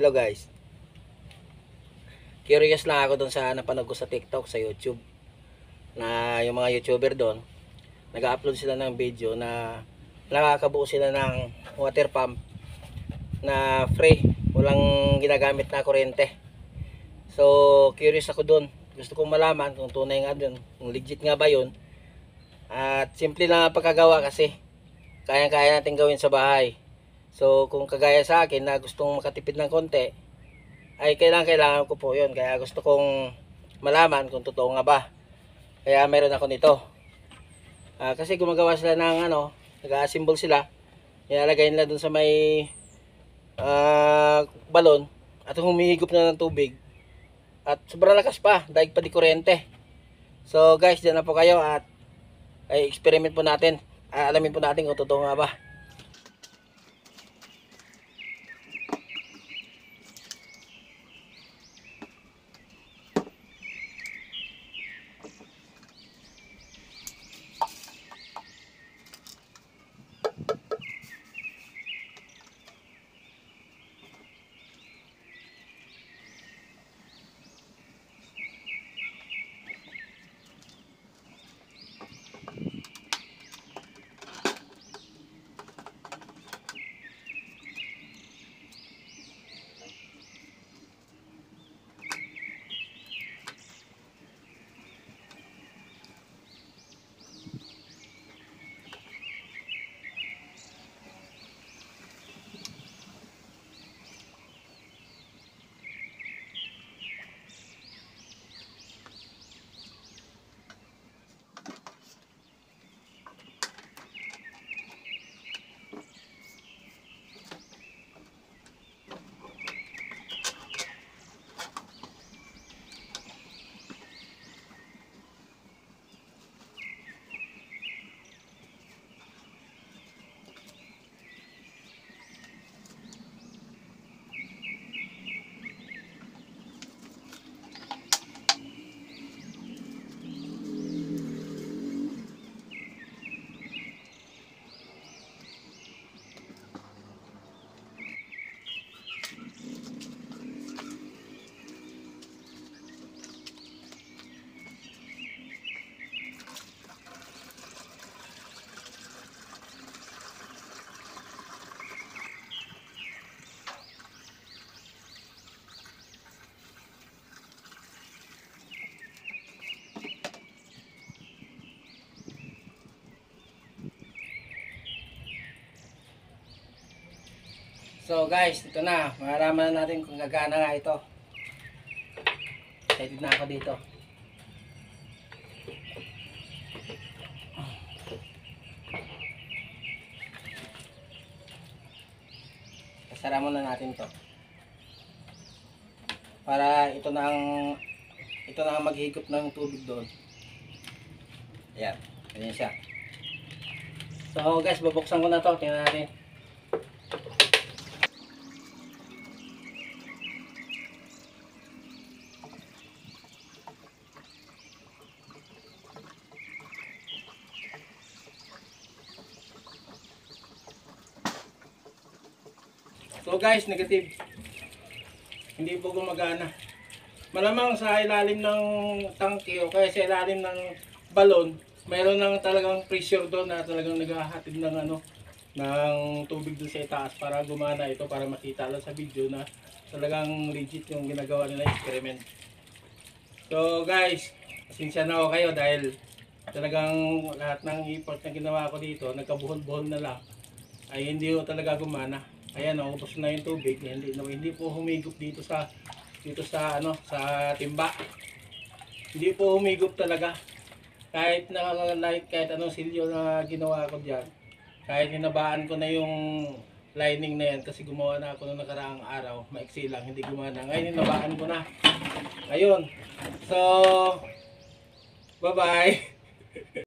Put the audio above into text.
Hello guys. Curious lang ako doon sa napanood ko sa TikTok, sa YouTube. Na yung mga YouTuber doon, nag-upload sila ng video na nakakabuo sila ng water pump na free, walang ginagamit na kuryente. So, curious ako doon. Gusto kong malaman kung tunay nga doon, kung legit nga ba yun. At simple lang ang pagkagawa kasi kaya-kaya natin gawin sa bahay. So, kung kagaya sa akin na gustong makatipid ng konti, ay kailangan ko po yun. Kaya gusto kong malaman kung totoo nga ba. Kaya meron ako nito. Kasi gumagawa sila ng nag-a-assemble sila. Ilalagay nila dun sa may balon at humihigop na ng tubig. At sobrang lakas pa, daig pa di kuryente. So guys, dyan na po kayo at ay experiment po natin. Alamin po natin kung totoo nga ba. So guys, ito na. Malalaman na natin kung gagana nga ito. Excited na ako dito. Kasara muna natin to. Para ito na ang maghigop ng tubig doon. Ayan. Ayan siya. So guys, bubuksan ko na to. Tingnan natin. So guys, negative. Hindi po gumagana. Malamang sa ilalim ng tangke o kaya sa ilalim ng balon, mayroon lang talagang pressure doon na talagang naghahatid ng ng tubig doon sa itaas para gumana ito, para makita lang sa video na talagang legit yung ginagawa nila experiment. So guys, pasensya na ako kayo dahil talagang lahat ng effort na ginawa ko dito, nagkabuhol-buhol na lang, ay hindi ko talaga gumana. Ayan, ubos na yung tubig, hindi po humigop dito sa sa timba. Hindi po humigop talaga. Kahit anong silyo na ginawa ko diyan. Kahit hinabaan ko na yung lining na yan kasi gumawa na ako noong nakaraang araw, maiksi lang, hindi gumana. Ngayon hinabaan ko na. Ayun. So, bye-bye.